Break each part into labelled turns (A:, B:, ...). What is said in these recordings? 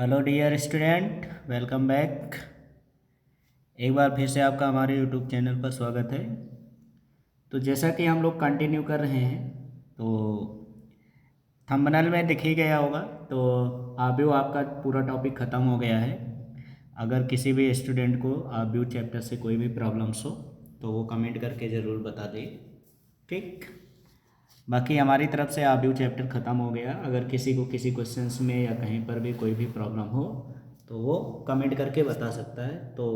A: Hello dear student, welcome back. एक बार फिर से आपका हमारे यूट्यूब चैनल पर स्वागत है। तो जैसा कि हम लोग कंटिन्यू कर रहे हैं, तो थंबनेल में दिख ही गया होगा। तो अभी वो आपका पूरा टॉपिक ख़त्म हो गया है। अगर किसी भी स्टूडेंट को आब्यू चैप्टर से कोई भी प्रॉब्लम्स हो तो वो कमेंट करके ज़रूर बता दे, ठीक। बाकी हमारी तरफ से आब्यू चैप्टर ख़त्म हो गया। अगर किसी को किसी क्वेश्चंस में या कहीं पर भी कोई भी प्रॉब्लम हो तो वो कमेंट करके बता सकता है। तो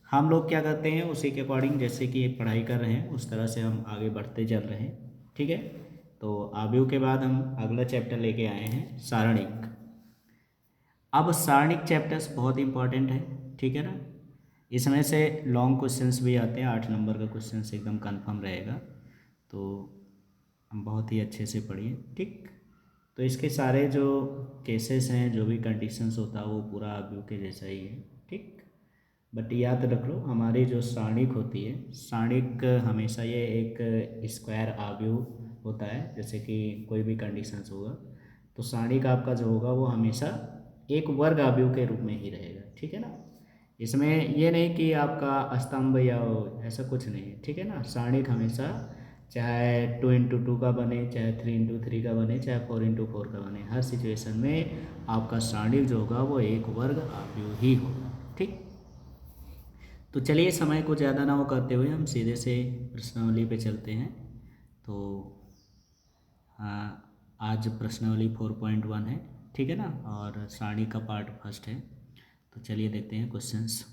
A: हम लोग क्या करते हैं, उसी के अकॉर्डिंग जैसे कि पढ़ाई कर रहे हैं उस तरह से हम आगे बढ़ते चल रहे हैं, ठीक है। तो आब्यू के बाद हम अगला चैप्टर लेके आए हैं, सारणिक। अब सारणिक चैप्टर्स बहुत इंपॉर्टेंट है, ठीक है ना। इसमें से लॉन्ग क्वेश्चंस भी आते हैं, 8 नंबर का क्वेश्चंस एकदम कंफर्म रहेगा। तो हम बहुत ही अच्छे से पढ़िए, ठीक। तो इसके सारे जो केसेस हैं, जो भी कंडीशंस होता है वो पूरा आब्यू के जैसा ही है, ठीक। बट याद रख लो, हमारी जो सारणिक होती है, सारणिक हमेशा ये एक स्क्वायर आब्यू होता है। जैसे कि कोई भी कंडीशंस होगा तो सारणिक आपका जो होगा वो हमेशा एक वर्ग आब्यू के रूप में ही रहेगा, ठीक है ना। इसमें ये नहीं कि आपका स्तंभ या ऐसा कुछ नहीं है, ठीक है ना। सारणिक हमेशा चाहे 2x2 का बने, चाहे 3x3 का बने, चाहे 4x4 का बने, हर सिचुएशन में आपका सारणिक जो होगा वो एक वर्ग आव्यूह ही होगा, ठीक। तो चलिए, समय को ज़्यादा ना वो करते हुए हम सीधे से प्रश्नावली पे चलते हैं। तो आज प्रश्नावली 4.1 है, ठीक है ना, और सारणी का पार्ट फर्स्ट है। तो चलिए देखते हैं क्वेश्चंस।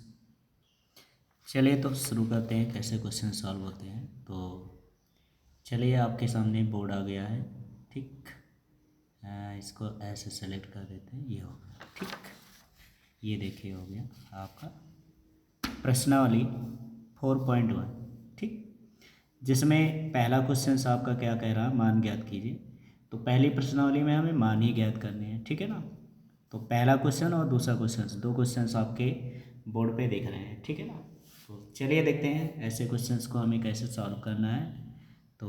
A: चलिए तो शुरू करते हैं कैसे क्वेश्चन सॉल्व होते हैं। तो चलिए, आपके सामने बोर्ड आ गया है, ठीक। इसको ऐसे सेलेक्ट कर देते हैं, ये हो गया, ठीक। ये देखिए हो गया आपका प्रश्नावली 4.1, ठीक। जिसमें पहला क्वेश्चन आपका क्या कह रहा है, मान ज्ञात कीजिए। तो पहली प्रश्नावली में हमें मान ही ज्ञात करने हैं, ठीक है ना। तो पहला क्वेश्चन और दूसरा क्वेश्चन, दो क्वेश्चन आपके बोर्ड पे दिख रहे हैं, ठीक है ना। तो चलिए देखते हैं ऐसे क्वेश्चंस को हमें कैसे सॉल्व करना है। तो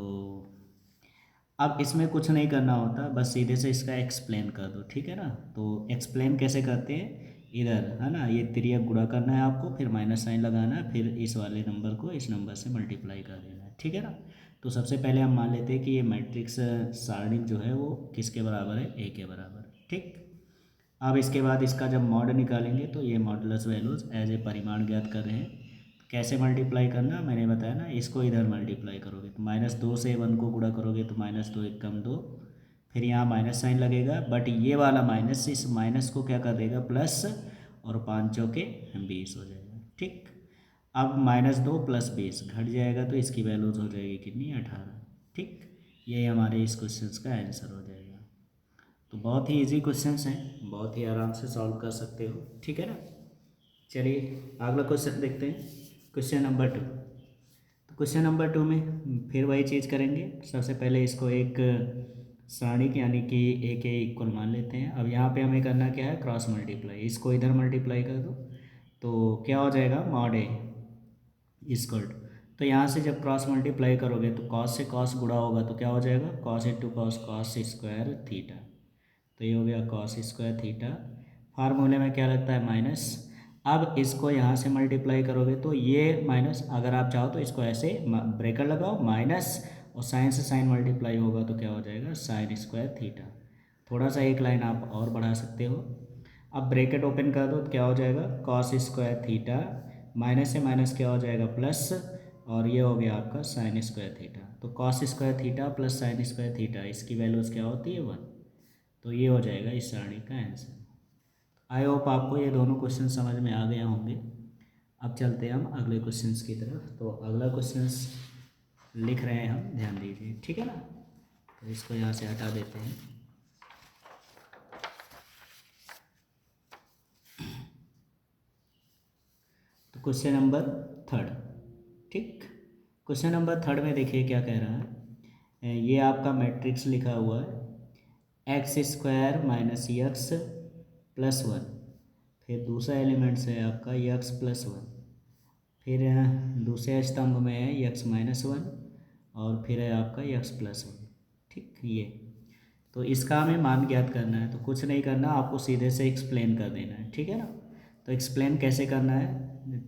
A: अब इसमें कुछ नहीं करना होता, बस सीधे से इसका एक्सप्लेन कर दो, ठीक है ना। तो एक्सप्लेन कैसे करते हैं, इधर है ना, ये तिर्यक गुणा करना है आपको, फिर माइनस साइन लगाना है, फिर इस वाले नंबर को इस नंबर से मल्टीप्लाई कर देना है, ठीक है ना। तो सबसे पहले हम मान लेते हैं कि ये मैट्रिक्स सारणिक जो है वो किसके बराबर है, ए के बराबर है, ठीक। अब इसके बाद इसका जब मॉड निकालेंगे तो ये मॉडुलस वैल्यूज एज ए परिमाण ज्ञात कर रहे हैं। कैसे मल्टीप्लाई करना मैंने बताया ना, इसको इधर मल्टीप्लाई करोगे तो -2 से 1 को गुणा करोगे तो -2 × 2, फिर यहाँ माइनस साइन लगेगा, बट ये वाला माइनस इस माइनस को क्या कर देगा, प्लस, और 5 चौके 20 हो जाएगा, ठीक। अब -2 + 20 घट जाएगा तो इसकी वैल्यूज हो जाएगी कितनी, 18, ठीक। यही हमारे इस क्वेश्चन का आंसर हो जाएगा। तो बहुत ही इजी क्वेश्चंस हैं, बहुत ही आराम से सॉल्व कर सकते हो, ठीक है ना। चलिए अगला क्वेश्चन देखते हैं, क्वेश्चन नंबर 2। तो क्वेश्चन नंबर 2 में फिर वही चीज़ करेंगे। सबसे पहले इसको एक सारणिक यानी कि ए के इक्वल मान लेते हैं। अब यहाँ पे हमें करना क्या है, क्रॉस मल्टीप्लाई, इसको इधर मल्टीप्लाई कर दो तो क्या हो जाएगा, मॉड ए इक्वल। तो यहाँ से जब क्रॉस मल्टीप्लाई करोगे तो कॉस से कॉस गुणा होगा तो क्या हो जाएगा, cos into cos, cos square theta. तो ये हो गया कॉस स्क्वायर थीटा। फार्मूले में क्या लगता है, माइनस। अब इसको यहाँ से मल्टीप्लाई करोगे तो ये माइनस, अगर आप चाहो तो इसको ऐसे ब्रेकर लगाओ, माइनस, और साइन से साइन मल्टीप्लाई होगा तो क्या हो जाएगा, साइन स्क्वायर थीटा। थोड़ा सा एक लाइन आप और बढ़ा सकते हो। अब ब्रैकेट ओपन कर दो तो क्या हो जाएगा, कॉस स्क्वायर थीटा, माइनस से माइनस क्या हो जाएगा, प्लस, और ये हो गया आपका साइन स्क्वायर थीटा। तो cos square theta plus sine square theta, इसकी वैल्यूज़ क्या होती है, 1। तो ये हो जाएगा इस सारणी का आंसर। आई होप आपको ये दोनों क्वेश्चन समझ में आ गए होंगे। अब चलते हैं हम अगले क्वेश्चंस की तरफ। तो अगला क्वेश्चंस लिख रहे हैं हम, ध्यान दीजिए, ठीक है ना। तो इसको यहाँ से हटा देते हैं। तो क्वेश्चन नंबर 3, ठीक। क्वेश्चन नंबर 3 में देखिए क्या कह रहा है, ये आपका मैट्रिक्स लिखा हुआ है, x² - x + 1। फिर दूसरा एलिमेंट्स है आपका x + 1। फिर दूसरे स्तंभ में है x - 1, और फिर है आपका x + 1, ठीक। ये तो इसका हमें मान ज्ञात करना है। तो कुछ नहीं करना, आपको सीधे से एक्सप्लेन कर देना है, ठीक है ना। तो एक्सप्लेन कैसे करना है,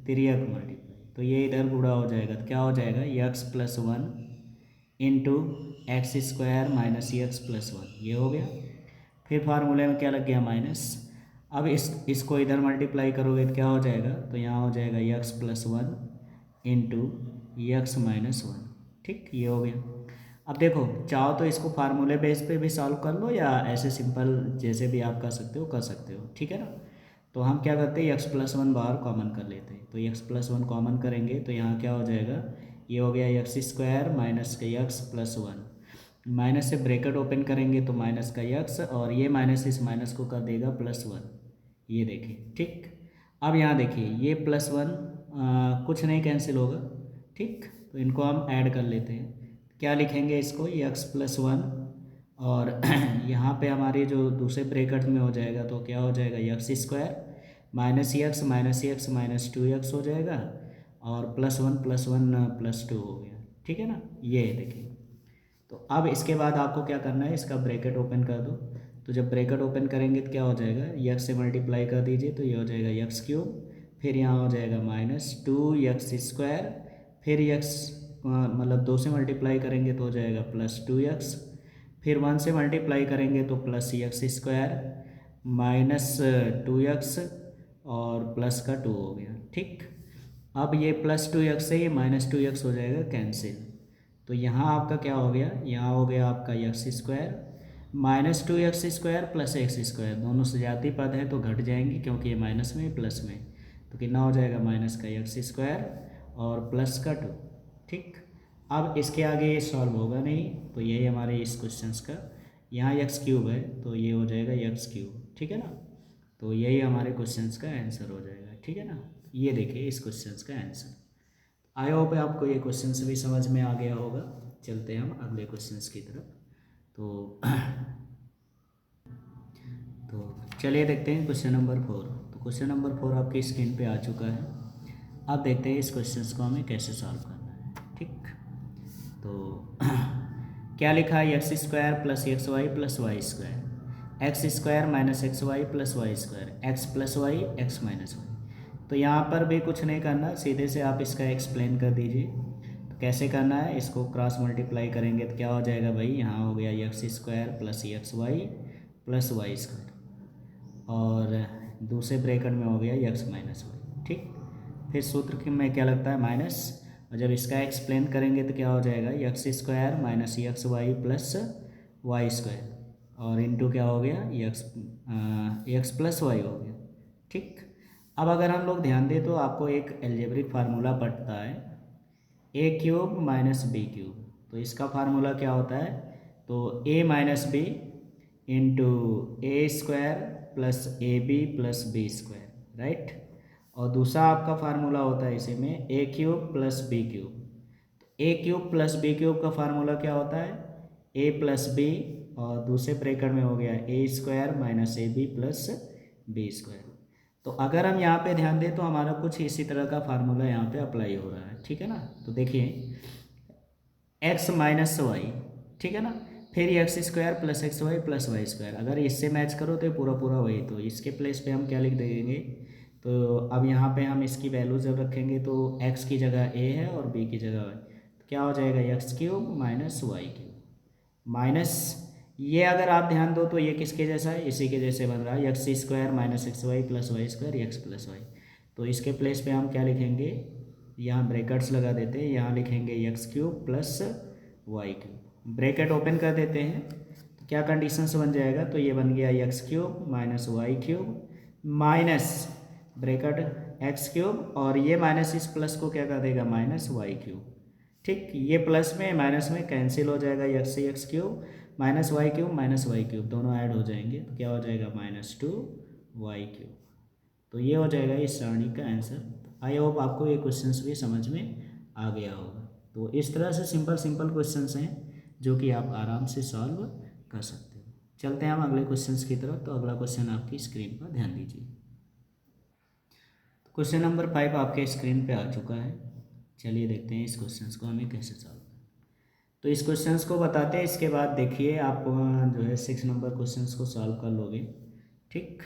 A: त्रियक मल्टीप्लाई, तो ये इधर पूरा हो जाएगा, तो क्या हो जाएगा x+1 into x square minus x+1, ये हो गया। फिर फार्मूले में क्या लग गया, माइनस। अब इसको इधर मल्टीप्लाई करोगे तो क्या हो जाएगा, तो यहाँ हो जाएगा x+1 इंटू x-1, ठीक, ये हो गया। अब देखो, चाहो तो इसको फार्मूले बेस पे भी सॉल्व कर लो या ऐसे सिंपल जैसे भी आप कर सकते हो, ठीक है ना। तो हम क्या करते हैं, x+1 बाहर कॉमन कर लेते हैं। तो x+1 कॉमन करेंगे तो यहाँ क्या हो जाएगा, ये हो गया x² माइनस का x+1, माइनस से ब्रैकेट ओपन करेंगे तो माइनस का x, और ये माइनस इस माइनस को कर देगा +1, ये देखिए, ठीक। अब यहाँ देखिए ये +1 कुछ नहीं कैंसिल होगा, ठीक। तो इनको हम ऐड कर लेते हैं, क्या लिखेंगे इसको, x+1, और यहाँ पे हमारे जो दूसरे ब्रैकेट में हो जाएगा तो क्या हो जाएगा, x² minus x minus 2x हो जाएगा, और +1 +2 हो गया, ठीक है ना। ये देखिए, तो अब इसके बाद आपको क्या करना है, इसका ब्रैकेट ओपन कर दो। तो जब ब्रैकेट ओपन करेंगे तो क्या हो जाएगा, x से मल्टीप्लाई कर दीजिए तो ये हो जाएगा x³, फिर यहाँ हो जाएगा -2x², फिर x मतलब 2 से मल्टीप्लाई करेंगे तो हो जाएगा +2x, फिर 1 से मल्टीप्लाई करेंगे तो +x² -2x और प्लस का 2 हो गया, ठीक। अब ये +2x से ये -2x हो जाएगा कैंसिल। तो यहाँ आपका क्या हो गया, यहाँ हो गया आपका x² -2x² प्लस x², दोनों सजाती पद है तो घट जाएंगी क्योंकि ये माइनस में प्लस में, तो कितना हो जाएगा, माइनस का x² और प्लस का 2, ठीक। अब इसके आगे ये सॉल्व होगा नहीं, तो यही हमारे इस क्वेश्चन का, यहाँ x³ है तो ये हो जाएगा x³, ठीक है ना। तो यही हमारे क्वेश्चन का आंसर हो जाएगा, ठीक है ना। ये देखिए इस क्वेश्चन का आंसर। आई होप आपको ये क्वेश्चन भी समझ में आ गया होगा। चलते हैं हम अगले क्वेश्चन की तरफ। तो चलिए देखते हैं क्वेश्चन नंबर 4। तो क्वेश्चन नंबर 4 आपकी स्क्रीन पे आ चुका है। अब देखते हैं इस क्वेश्चन को हमें कैसे सॉल्व करना है, ठीक। तो क्या लिखा है, x² plus XY plus y², x² minus XY plus y², x plus y x minus y. तो यहाँ पर भी कुछ नहीं करना, सीधे से आप इसका एक्सप्लेन कर दीजिए। तो कैसे करना है, इसको क्रॉस मल्टीप्लाई करेंगे तो क्या हो जाएगा भाई, यहाँ हो गया x² plus XY plus y², और दूसरे ब्रैकेट में हो गया x माइनस वाई, ठीक। फिर सूत्र में क्या लगता है, माइनस, और जब इसका एक्सप्लेन करेंगे तो क्या हो जाएगा, x² minus XY plus y², और इंटू क्या हो गया, x प्लस वाई हो गया, ठीक। अब अगर हम लोग ध्यान दें तो आपको एक एल्जेब्रिक फार्मूला पड़ता है, a³ माइनस b³। तो इसका फार्मूला क्या होता है, तो a minus B into a² plus AB plus b², right. और दूसरा आपका फार्मूला होता है इसी में a³ plus b³। a³ plus b³ का फार्मूला क्या होता है, a प्लस b, और दूसरे ब्रैकेट में हो गया a² minus AB plus b²। तो अगर हम यहाँ पे ध्यान दें तो हमारा कुछ इसी तरह का फार्मूला यहाँ पे अप्लाई हो रहा है, ठीक है ना। तो देखिए x माइनस वाई, ठीक है ना, फिर x² plus XY plus y², अगर इससे मैच करो तो पूरा पूरा वही, तो इसके प्लेस पे हम क्या लिख देंगे, तो अब यहाँ पे हम इसकी वैल्यू जब रखेंगे तो x की जगह a है और b की जगह y, तो क्या हो जाएगा, x³ माइनस y³ माइनस, ये अगर आप ध्यान दो तो ये किसके जैसा है, इसी के जैसे बन रहा है, x² minus XY plus y² x plus y. तो इसके प्लेस पे हम क्या लिखेंगे, यहाँ ब्रैकेट्स लगा देते हैं, यहाँ लिखेंगे x³ plus y³, bracket open कर देते हैं तो क्या कंडीशंस बन जाएगा, तो ये बन गया x³ minus y³ minus bracket x³ और ये माइनस इस प्लस को क्या कर देगा, माइनस y³, ठीक। ये प्लस में माइनस में कैंसिल हो जाएगा, x से x³ माइनस y³ दोनों ऐड हो जाएंगे तो क्या हो जाएगा, -2y³। तो ये हो जाएगा इस सारणी का आंसर। आई होप आपको ये क्वेश्चंस भी समझ में आ गया होगा। तो इस तरह से सिंपल सिंपल क्वेश्चंस हैं जो कि आप आराम से सॉल्व कर सकते हो। चलते हैं हम अगले क्वेश्चंस की तरफ। तो अगला क्वेश्चन आपकी स्क्रीन पर ध्यान दीजिए। क्वेश्चन नंबर 5 आपके स्क्रीन पे आ चुका है। चलिए देखते हैं इस क्वेश्चन को हमें कैसे सॉल्व करना है। तो इस क्वेश्चंस को बताते हैं, इसके बाद देखिए आप जो है 6 नंबर क्वेश्चंस को सॉल्व कर लोगे। ठीक,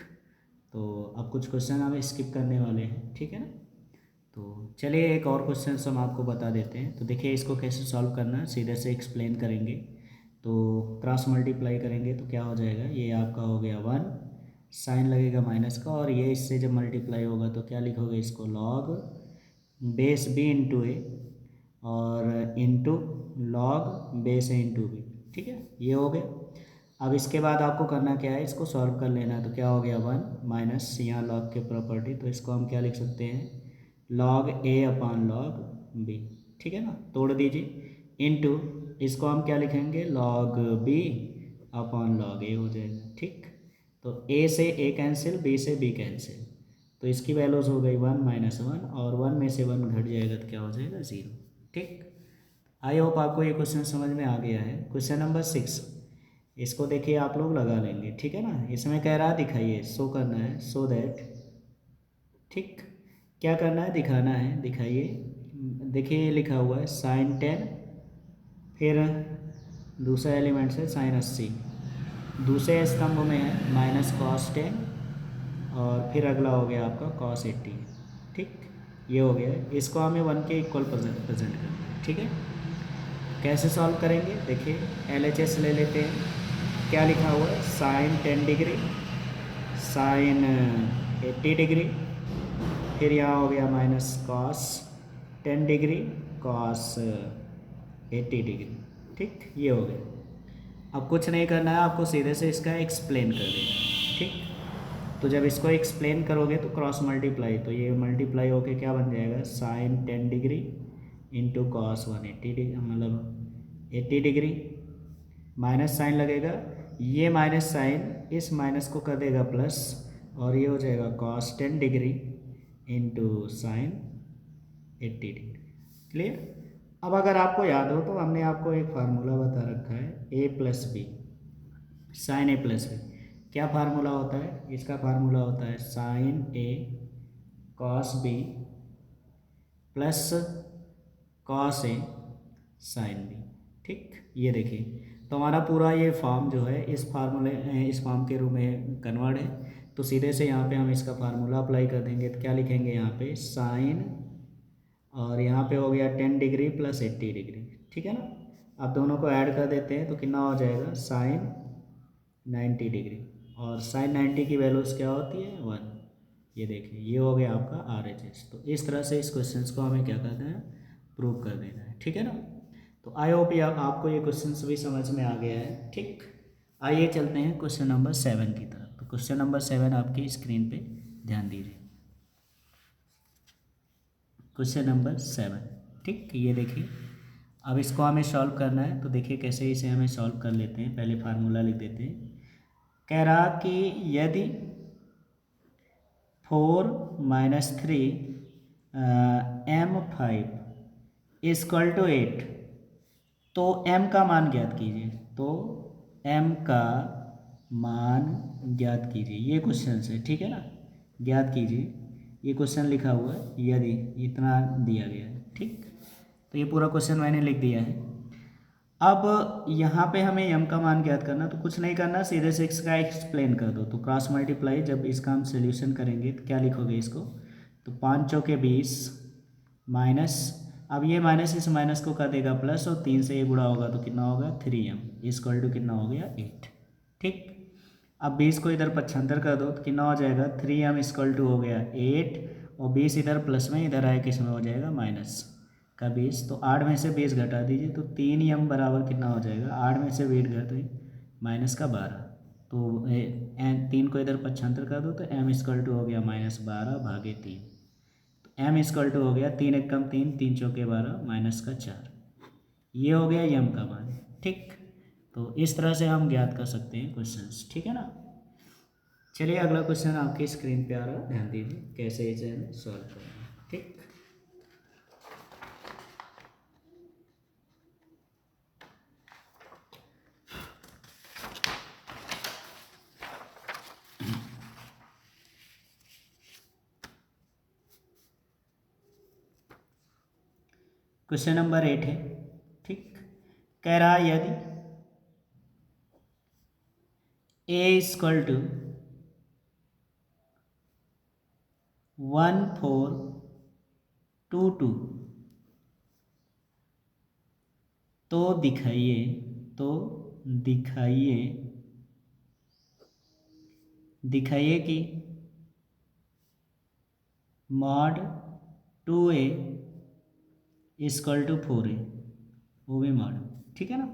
A: तो अब कुछ क्वेश्चन हमें स्किप करने वाले हैं, ठीक है ना। तो चलिए एक और क्वेश्चन हम आपको बता देते हैं। तो देखिए इसको कैसे सॉल्व करना है, सीधे से एक्सप्लेन करेंगे। तो क्रॉस मल्टीप्लाई करेंगे तो क्या हो जाएगा, ये आपका हो गया 1, साइन लगेगा माइनस का, और ये इससे जब मल्टीप्लाई होगा तो क्या लिखोगे इसको, लॉग बेस बी इंटू ए और इंटू लॉग बेस ए इंटू बी। ठीक है, ये हो गया। अब इसके बाद आपको करना क्या है, इसको सॉल्व कर लेना है। तो क्या हो गया 1 माइनस यहाँ लॉग के प्रॉपर्टी, तो इसको हम क्या लिख सकते हैं, लॉग ए अपान लॉग बी। ठीक है ना, तोड़ दीजिए, इनटू इसको हम क्या लिखेंगे, लॉग बी अपान लॉग ए हो जाएगा। ठीक, तो ए से ए कैंसिल, बी से बी कैंसिल, तो इसकी वैल्यूज़ हो गई 1 माइनस 1, और 1 में से 1 घट जाएगा तो क्या हो जाएगा 0। ठीक, आई होप आपको ये क्वेश्चन समझ में आ गया है। क्वेश्चन नंबर 6, इसको देखिए आप लोग लगा लेंगे। ठीक है ना, इसमें कह रहा दिखाइए, शो करना है, सो दैट। ठीक, क्या करना है, दिखाना है, दिखाइए। देखिए ये लिखा हुआ है साइन 10, फिर दूसरा एलिमेंट है साइन 80, दूसरे स्तंभ में है माइनस कॉस 10, और फिर अगला हो गया आपका कॉस 80। ठीक, ये हो गया, इसको हमें 1 के इक्वल प्रेजेंट करना है। ठीक है, कैसे सॉल्व करेंगे, देखिए LHS ले लेते हैं। क्या लिखा हुआ है, साइन 10 डिग्री, साइन 80 डिग्री, फिर यहाँ हो गया minus cos 10 degree, cos 80 degree. ठीक, ये हो गया। अब कुछ नहीं करना है आपको, सीधे से इसका एक्सप्लेन कर देना है। ठीक, तो जब इसको एक्सप्लेन करोगे तो क्रॉस मल्टीप्लाई, तो ये मल्टीप्लाई होके क्या बन जाएगा, sine 10 degree into cos 180 degree, मतलब 80 डिग्री, माइनस साइन लगेगा, ये माइनस साइन इस माइनस को कर देगा प्लस, और ये हो जाएगा cos 10 degree into sine 80 degree. Clear. अब अगर आपको याद हो तो हमने आपको एक फार्मूला बता रखा है, ए प्लस बी साइन ए प्लस बी। क्या फार्मूला होता है, इसका फार्मूला होता है sign A cos B plus cos A sine B. ठीक, ये देखिए, तो हमारा पूरा ये फॉर्म जो है इस फॉर्म के रूप में कन्वर्ट है। तो सीधे से यहाँ पे हम इसका फार्मूला अप्लाई कर देंगे, तो क्या लिखेंगे यहाँ पे, साइन, और यहाँ पे हो गया 10 डिग्री प्लस 80 डिग्री। ठीक है ना, अब दोनों को ऐड कर देते हैं तो कितना हो जाएगा, साइन 90 डिग्री, और साइन 90 की वैल्यूज़ क्या होती है, 1। ये देखिए, ये हो गया आपका RHS। तो इस तरह से इस क्वेश्चन को हमें क्या करना है, प्रूव कर देना है। ठीक है ना, तो आई होप आपको ये क्वेश्चन भी समझ में आ गया है। ठीक, आइए चलते हैं क्वेश्चन नंबर 7 की तरफ। तो क्वेश्चन नंबर 7 आपकी स्क्रीन पे ध्यान दीजिए। क्वेश्चन नंबर 7, ठीक, ये देखिए, अब इसको हमें सॉल्व करना है। तो देखिए कैसे इसे हमें सॉल्व कर लेते हैं, पहले फार्मूला लिख देते हैं। कह रहा कि यदि 4 माइनस 3 M5 इक्वल टू 8, तो m का मान ज्ञात कीजिए। तो m का मान ज्ञात कीजिए, ये क्वेश्चन है। ठीक है ना, ज्ञात कीजिए, ये क्वेश्चन लिखा हुआ है, यदि इतना दिया गया है। ठीक, तो ये पूरा क्वेश्चन मैंने लिख दिया है। अब यहाँ पे हमें m का मान ज्ञात करना, तो कुछ नहीं करना, सीधे से इसका एक्सप्लेन कर दो। तो क्रॉस मल्टीप्लाई जब इसका हम सोल्यूशन करेंगे तो क्या लिखोगे इसको, तो 5 चौके 20 माइनस, अब ये माइनस इस माइनस को कर देगा प्लस, और 3 से ये गुणा होगा तो कितना होगा, 3m इक्वल टू कितना हो गया, 8। ठीक, अब 20 को इधर पक्षांतर कर दो तो कितना हो जाएगा, 3m इक्वल टू हो गया 8, और 20 इधर प्लस में, इधर आए किस में हो जाएगा, माइनस का 20। तो 8 में से 20 घटा दीजिए, तो 3m बराबर कितना हो जाएगा, 8 में से 20 घटे माइनस का 12, तो 3 को इधर पक्षांतर कर दो तो m इक्वल टू हो गया -12 भागे 3। तो m इक्वल टू हो गया 3 एक कम 3, 3 चौके 12 माइनस का 4। ये हो गया m का मान। ठीक, तो इस तरह से हम ज्ञात कर सकते हैं क्वेश्चंस। ठीक है ना, चलिए अगला क्वेश्चन आपकी स्क्रीन पे आ रहा है, ध्यान दीजिए कैसे इसे सॉल्व करना है। ठीक, क्वेश्चन नंबर 8 है। ठीक, कह रहा है यदि ए इक्वल टू 1422 तो दिखाइए दिखाइए कि mod 2a equal to 4a, वो भी मॉड, ठीक है ना।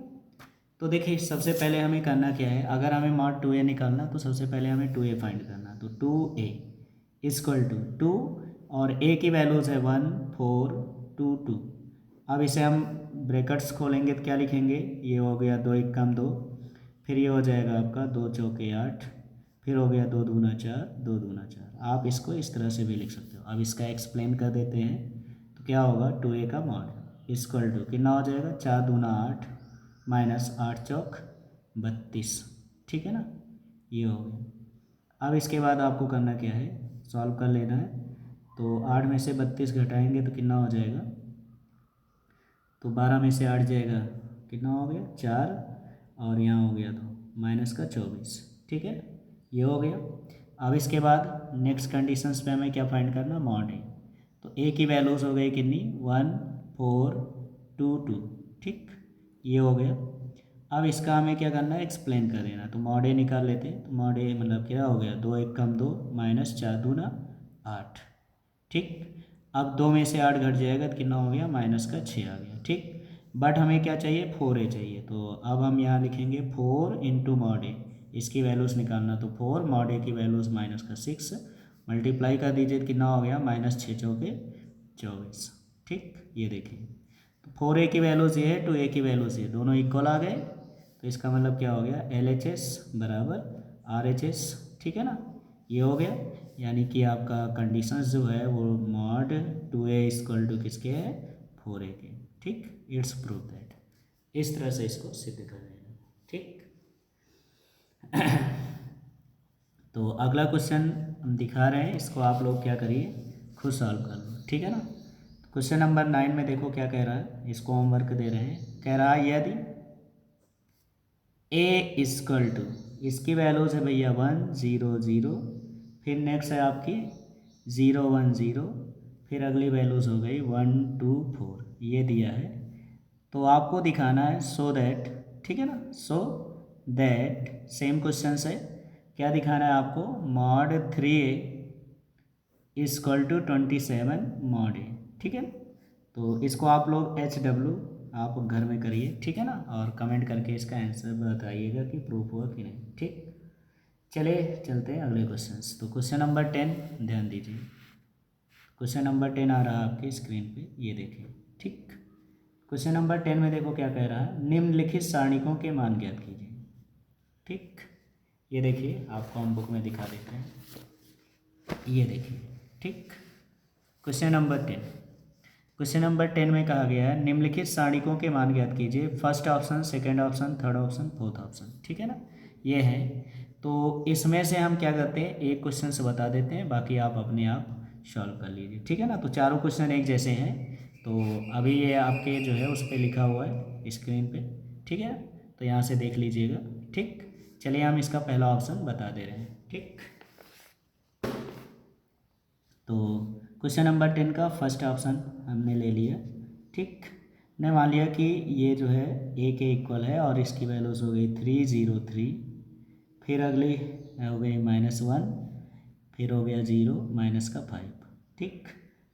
A: तो देखिए सबसे पहले हमें करना क्या है, अगर हमें मॉड 2a निकालना तो सबसे पहले हमें 2a फाइंड करना, तो 2a इक्वल टू 2 और a की वैल्यूज़ है 1 4 2 2। अब इसे हम ब्रैकेट्स खोलेंगे तो क्या लिखेंगे, ये हो गया 2 1 कम 2, फिर ये हो जाएगा आपका 2 चौके 8, फिर हो गया 2 दूना 4 2 दूना 4। आप इसको इस तरह से भी लिख सकते हो। अब इसका एक्सप्लेन कर देते हैं, तो क्या होगा 2a का मॉड इक्वल टू कितना हो जाएगा 4 दूना 8 माइनस 8 चौक 32, ठीक है ना, ये हो गया। अब इसके बाद आपको करना क्या है, सॉल्व कर लेना है। तो 8 में से 32 घटाएंगे तो कितना हो जाएगा, तो 12 में से 8 जाएगा, कितना हो गया 4, और यहाँ हो गया तो माइनस का 24, ठीक है, ये हो गया। अब इसके बाद नेक्स्ट कंडीशंस पे हमें क्या फाइंड करना, मॉड ए। तो ए की वैल्यूज़ हो गई कितनी 1 4 2 2, ठीक, ये हो गया। अब इसका हमें क्या करना है, एक्सप्लेन कर देना। तो मॉड ए निकाल लेते हैं। तो मॉड ए मतलब क्या हो गया 2 1 कम 2 माइनस 4 दूना 8, ठीक। अब 2 में से 8 घट जाएगा तो कितना हो गया माइनस का 6 आ गया, ठीक। बट हमें क्या चाहिए 4a चाहिए, तो अब हम यहाँ लिखेंगे 4 इंटू मॉड ए, इसकी वैल्यूज़ निकालना। तो 4 मॉड ए की वैल्यूज़ माइनस का 6 मल्टीप्लाई कर दीजिए तो कितना हो गया माइनस 6 चौके 24, ठीक, ये देखिए। तो 4a की वैल्यूज़ ये है, 2a की वैल्यूज़ ये, दोनों इक्वल आ गए। तो इसका मतलब क्या हो गया LHS बराबर RHS, ठीक है ना, ये हो गया। यानी कि आपका कंडीशंस जो है वो मॉड 2a इक्वल टू किसके है 4a के, ठीक, इट्स प्रूव दैट। इस तरह से इसको सिद्ध कर देना, ठीक। तो अगला क्वेश्चन हम दिखा रहे हैं, इसको आप लोग क्या करिए खुद सॉल्व कर लो, ठीक है ना। क्वेश्चन नंबर 9 में देखो क्या कह रहा है, इसको होमवर्क दे रहे हैं। कह रहा है यदि ए इक्वल टू, इसकी वैल्यूज़ है भैया 1 0 0, फिर नेक्स्ट है आपकी 0 1 0, फिर अगली वैल्यूज़ हो गई 1 2 4, ये दिया है। तो आपको दिखाना है सो दैट, ठीक है ना, सो दैट सेम क्वेश्चन है, क्या दिखाना है आपको, mod 3a equal to 27 mod a, ठीक है। तो इसको आप लोग HW आप घर में करिए, ठीक है ना, और कमेंट करके इसका आंसर बताइएगा कि प्रूफ हुआ कि नहीं, ठीक। चलिए चलते हैं अगले क्वेश्चन। तो क्वेश्चन नंबर 10 ध्यान दीजिए। क्वेश्चन नंबर 10 आ रहा है आपकी स्क्रीन पे, ये देखिए, ठीक। क्वेश्चन नंबर 10 में देखो क्या कह रहा है, निम्नलिखित सारणिकों के मान ज्ञात कीजिए, ठीक। ये देखिए आपको हम बुक में दिखा देते हैं, ये देखिए, ठीक। क्वेश्चन नंबर 10, क्वेश्चन नंबर 10 में कहा गया है निम्नलिखित सारणिकों के मान ज्ञात कीजिए, first option, second option, third option, fourth option, ठीक है ना, ये है। तो इसमें से हम क्या करते हैं, एक क्वेश्चन से बता देते हैं, बाकी आप अपने आप सॉल्व कर लीजिए, ठीक है ना। तो चारों क्वेश्चन एक जैसे हैं, तो अभी ये आपके जो है उस पर लिखा हुआ है स्क्रीन पे, ठीक है, तो यहाँ से देख लीजिएगा, ठीक। चलिए हम इसका पहला ऑप्शन बता दे रहे हैं, ठीक। तो क्वेश्चन नंबर 10 का फर्स्ट ऑप्शन हमने ले लिया, ठीक। ने मान लिया कि ये जो है ए के इक्वल है और इसकी वैल्यूज हो गई 3 0 3, फिर अगली हो गई -1, फिर हो गया 0 माइनस का 5, ठीक,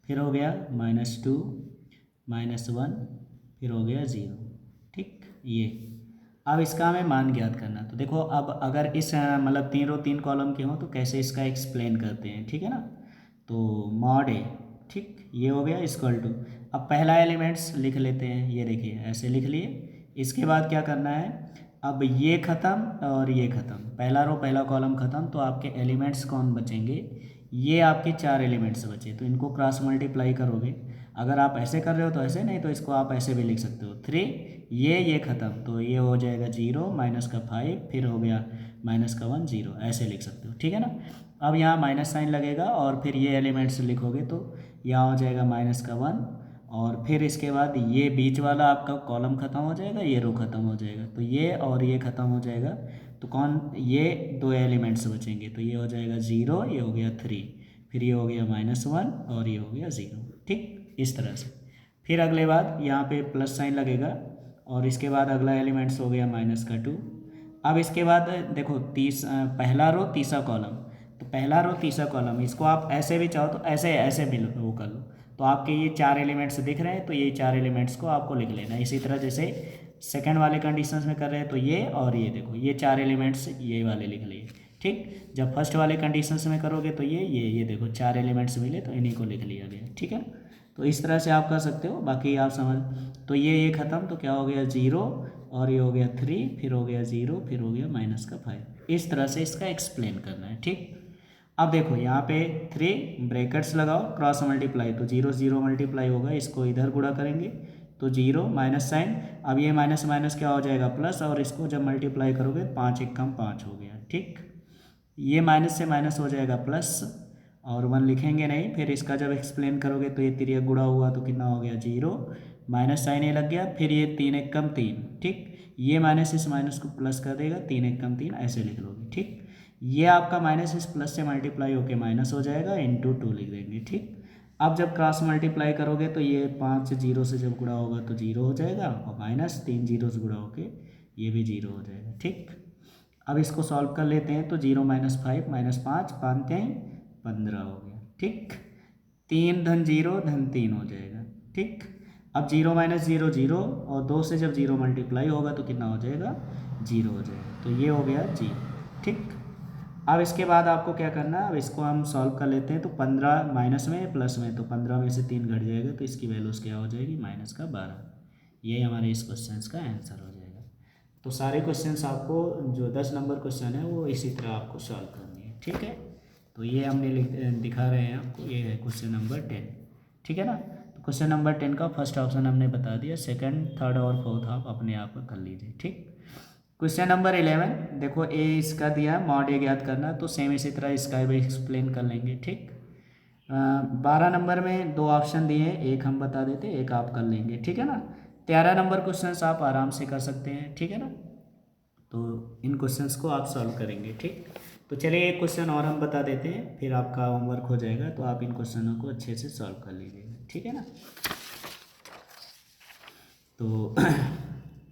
A: फिर हो गया -2 -1, फिर हो गया 0, ठीक, ये। अब इसका हमें मान ज्ञात करना। तो देखो अब अगर इस मतलब 3 रो 3 कॉलम के हों तो कैसे इसका एक्सप्लेन करते हैं, ठीक है ना। तो मॉड ए, ठीक, ये हो गया इक्वल टू, अब पहला एलिमेंट्स लिख लेते हैं, ये देखिए ऐसे लिख लिए। इसके बाद क्या करना है, अब ये ख़त्म और ये ख़त्म, पहला रो पहला कॉलम ख़त्म, तो आपके एलिमेंट्स कौन बचेंगे, ये आपके 4 एलिमेंट्स बचे, तो इनको क्रॉस मल्टीप्लाई करोगे। अगर आप ऐसे कर रहे हो तो ऐसे, नहीं तो इसको आप ऐसे भी लिख सकते हो 3, ये ख़त्म, तो ये हो जाएगा 0 माइनस का 5, फिर हो गया माइनस का 1 0, ऐसे लिख सकते हो, ठीक है ना। अब यहाँ माइनस साइन लगेगा और फिर ये एलिमेंट्स लिखोगे तो यहाँ हो जाएगा -1 और फिर इसके बाद ये बीच वाला आपका कॉलम ख़त्म हो जाएगा, ये रो ख़त्म हो जाएगा, तो ये और ये ख़त्म हो जाएगा, तो कौन, ये दो एलिमेंट्स बचेंगे, तो ये हो जाएगा 0, ये हो गया 3, फिर ये हो गया -1 और ये हो गया 0। ठीक, इस तरह से। फिर अगले बाद यहाँ पे प्लस साइन लगेगा और इसके बाद अगला एलिमेंट्स हो गया -2। अब इसके बाद देखो पहला रो तीसरा कॉलम, तो पहला रो तीसरा कॉलम, इसको आप ऐसे भी चाहो तो ऐसे ऐसे भी वो कर लो, तो आपके ये 4 एलिमेंट्स दिख रहे हैं, तो ये 4 एलिमेंट्स को आपको लिख लेना है। इसी तरह जैसे सेकंड वाले कंडीशंस में कर रहे हैं, तो ये और ये देखो, ये 4 एलिमेंट्स ये वाले लिख लिए। ठीक, जब फर्स्ट वाले कंडीशंस में करोगे तो ये देखो 4 एलिमेंट्स मिले, तो इन्हीं को लिख लिया गया। ठीक है, तो इस तरह से आप कर सकते हो, बाकी आप समझ। तो ये ख़त्म, तो क्या हो गया 0 और ये हो गया 3, फिर हो गया 0, फिर हो गया -5। इस तरह से इसका एक्सप्लेन करना है। ठीक, अब देखो यहाँ पे 3 ब्रैकेट्स लगाओ, क्रॉस मल्टीप्लाई, तो 0 0 मल्टीप्लाई होगा, इसको इधर गुणा करेंगे तो 0, माइनस साइन, अब ये माइनस माइनस क्या हो जाएगा प्लस, और इसको जब मल्टीप्लाई करोगे 5 1 कम 5 हो गया। ठीक, ये माइनस से माइनस हो जाएगा प्लस, और 1 लिखेंगे नहीं, फिर इसका जब एक्सप्लेन करोगे तो ये 3 गुणा हुआ तो कितना हो गया 0, माइनस साइन ये लग गया, फिर ये 3 1 कम 3। ठीक, ये माइनस इस माइनस को प्लस कर देगा, 3 1 कम 3 ऐसे लिख लोगे। ठीक, ये आपका माइनस इस प्लस से मल्टीप्लाई होके माइनस हो जाएगा, इंटू 2 लिख देंगे। ठीक, अब जब क्रॉस मल्टीप्लाई करोगे तो ये 5 0 से जब गुणा होगा तो 0 हो जाएगा, और माइनस 3 0 से गुणा होके ये भी 0 हो जाएगा। ठीक, अब इसको सॉल्व कर लेते हैं, तो 0 -5 -5 5 3 15 हो गया। ठीक, 3 धन 0 धन 3 हो जाएगा। ठीक, अब 0 -0 0, और 2 से जब 0 मल्टीप्लाई होगा तो कितना हो जाएगा 0 हो जाएगा, तो ये हो गया 0। ठीक, अब इसके बाद आपको क्या करना है, अब इसको हम सॉल्व कर लेते हैं, तो 15 माइनस में प्लस में, तो 15 में से 3 घट जाएगा, तो इसकी वैल्यूज़ क्या हो जाएगी -12। ये हमारे इस क्वेश्चन का आंसर हो जाएगा। तो सारे क्वेश्चंस आपको जो 10 नंबर क्वेश्चन है वो इसी तरह आपको सॉल्व करनी है। ठीक है, तो ये हमने दिखा रहे हैं आपको, ये है क्वेश्चन नंबर 10। ठीक है ना, तो क्वेश्चन नंबर 10 का फर्स्ट ऑप्शन हमने बता दिया, सेकंड थर्ड और फोर्थ आप अपने आप कर लीजिए। ठीक, क्वेश्चन नंबर 11 देखो, ए इसका दिया मॉड ए ज्ञात करना, तो सेम इसी तरह इसका भी एक्सप्लेन कर लेंगे। ठीक, 12 नंबर में 2 ऑप्शन दिए हैं, एक हम बता देते, एक आप कर लेंगे। ठीक है ना, 13 नंबर क्वेश्चंस आप आराम से कर सकते हैं। ठीक है ना, तो इन क्वेश्चंस को आप सॉल्व करेंगे। ठीक, तो चलिए एक क्वेश्चन और हम बता देते हैं, फिर आपका होमवर्क हो जाएगा, तो आप इन क्वेश्चनों को अच्छे से सॉल्व कर लीजिएगा। ठीक है ना, तो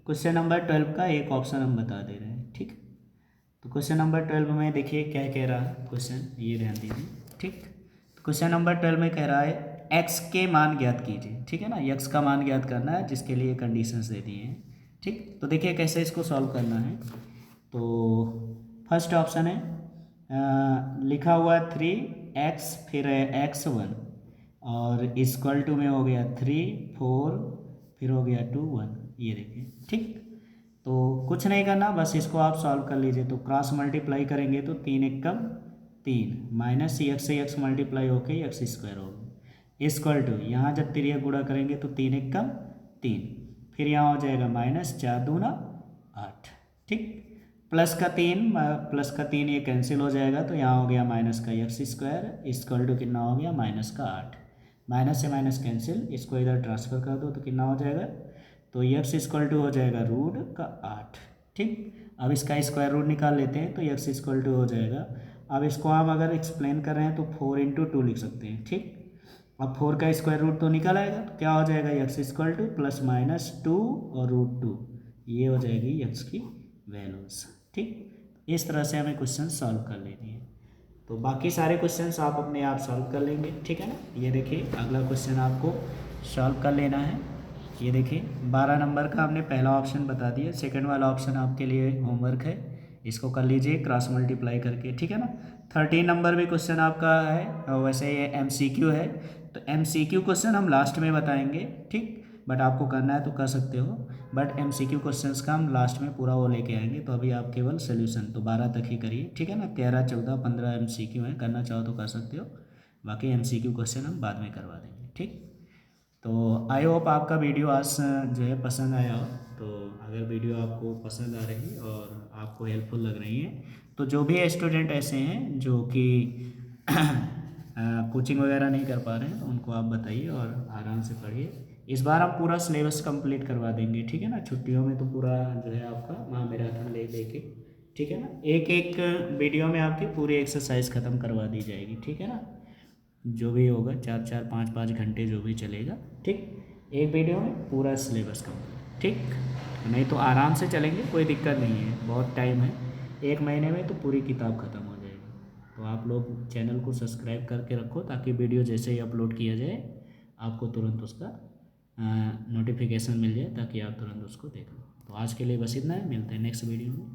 A: क्वेश्चन नंबर 12 का एक ऑप्शन हम बता दे रहे हैं। ठीक, तो क्वेश्चन नंबर 12 में देखिए क्या कह रहा है क्वेश्चन, ये ध्यान दीजिए। ठीक, तो क्वेश्चन नंबर 12 में कह रहा है एक्स के मान ज्ञात कीजिए। ठीक है ना, एक्स का मान ज्ञात करना है, जिसके लिए कंडीशंस दे दिए हैं। ठीक, तो देखिए कैसे इसको सॉल्व करना है। तो फर्स्ट ऑप्शन है, लिखा हुआ 3x, फिर है x1, और इक्वल टू में हो गया 3 4, फिर हो गया 2 1। ये देखिए। ठीक, तो कुछ नहीं करना, बस इसको आप सॉल्व कर लीजिए। तो क्रॉस मल्टीप्लाई करेंगे तो 3 1 कम 3, माइनस एक्स से एक्स मल्टीप्लाई होके एक्स स्क्वायर होगा, इक्वल टू, यहाँ जब 3 गुणा करेंगे तो 3 1 कम 3, फिर यहाँ हो जाएगा -4 दूना 8। ठीक, प्लस का 3 ये कैंसिल हो जाएगा, तो यहाँ हो गया माइनस का एक्स स्क्वायर इक्वल टू कितना हो गया -8। माइनस से माइनस कैंसिल, इसको इधर ट्रांसफ़र कर दो तो कितना हो जाएगा, तो एक्स इक्वल टू हो जाएगा √8। ठीक, अब इसका स्क्वायर रूट निकाल लेते हैं, तो एक्स इक्वल टू हो जाएगा, अब इसको हम अगर एक्सप्लेन कर रहे हैं तो 4 × 2 लिख सकते हैं। ठीक, अब 4 का स्क्वायर रूट तो निकल आएगा, तो क्या हो जाएगा एक्स इक्वल टू +-2 और √2, ये हो जाएगी एक्स की वैल्यूज़। ठीक, इस तरह से हमें क्वेश्चन सॉल्व कर लेनी है। तो बाकी सारे क्वेश्चंस आप अपने आप सॉल्व कर लेंगे। ठीक है ना, ये देखिए अगला क्वेश्चन आपको सॉल्व कर लेना है। ये देखिए 12 नंबर का हमने पहला ऑप्शन बता दिया, सेकंड वाला ऑप्शन आपके लिए होमवर्क है, इसको कर लीजिए क्रॉस मल्टीप्लाई करके। ठीक है ना, 13 नंबर भी क्वेश्चन आपका है, और वैसे ये MCQ है, तो MCQ क्वेश्चन हम लास्ट में बताएंगे। ठीक, बट आपको करना है तो कर सकते हो, बट MCQ क्वेश्चंस का हम लास्ट में पूरा वो लेके आएंगे, तो अभी आप केवल सोल्यूशन तो 12 तक ही करिए। ठीक है ना, 13 14 15 MCQ हैं, करना चाहो तो कर सकते हो, बाकी MCQ क्वेश्चन हम बाद में करवा देंगे। ठीक, तो आई होप आपका वीडियो आज जो है पसंद आया हो। तो अगर वीडियो आपको पसंद आ रही और आपको हेल्पफुल लग रही है, तो जो भी स्टूडेंट ऐसे हैं जो कि कोचिंग वगैरह नहीं कर पा रहे हैं तो उनको आप बताइए और आराम से पढ़िए। इस बार आप पूरा सिलेबस कंप्लीट करवा देंगे, ठीक है ना। छुट्टियों में तो पूरा जो है आपका महामैराथन ले लेके, ठीक है ना। एक एक वीडियो में आपकी पूरी एक्सरसाइज ख़त्म करवा दी जाएगी, ठीक है ना। जो भी होगा 4-4 5-5 घंटे जो भी चलेगा, ठीक। एक वीडियो में पूरा सिलेबस कंप्लीट, ठीक। नहीं तो आराम से चलेंगे, कोई दिक्कत नहीं है, बहुत टाइम है। 1 महीने में तो पूरी किताब ख़त्म हो जाएगी। तो आप लोग चैनल को सब्सक्राइब करके रखो ताकि वीडियो जैसे ही अपलोड किया जाए आपको तुरंत उसका नोटिफिकेशन मिल जाए, ताकि आप तुरंत उसको देख लो। तो आज के लिए बस इतना है, मिलते हैं नेक्स्ट वीडियो में।